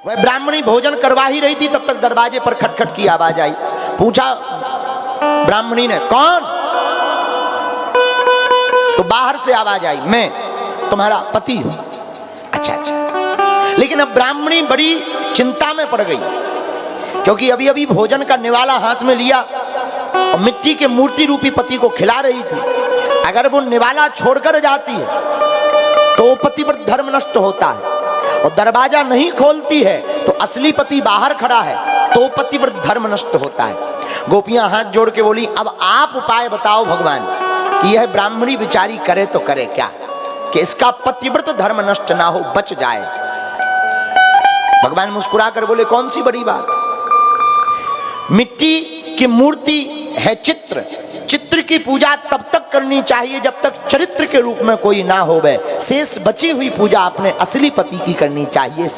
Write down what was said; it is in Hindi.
वह ब्राह्मणी भोजन करवा ही रही थी, तब तक दरवाजे पर खटखट की आवाज आई। पूछा ब्राह्मणी ने, कौन? तो बाहर से आवाज आई, मैं तुम्हारा पति हूं। अच्छा अच्छा। लेकिन अब ब्राह्मणी बड़ी चिंता में पड़ गई, क्योंकि अभी अभी भोजन का निवाला हाथ में लिया और मिट्टी के मूर्ति रूपी पति को खिला रही थी। अगर वो निवाला छोड़कर जाती है तो पतिव्रत धर्म नष्ट होता है, और दरवाजा नहीं खोलती है तो असली पति बाहर खड़ा है तो पतिव्रत धर्म नष्ट होता है। गोपियां हाथ जोड़ के बोली, अब आप उपाय बताओ भगवान कि यह ब्राह्मणी बिचारी करे तो करे क्या, कि इसका पतिव्रत धर्म नष्ट ना हो, बच जाए। भगवान मुस्कुरा कर बोले, कौन सी बड़ी बात, मिट्टी की मूर्ति है चित्र, चित्र की पूजा तब तक करनी चाहिए जब तक चरित्र के रूप में कोई ना होवे, शेष बची हुई पूजा अपने असली पति की करनी चाहिए।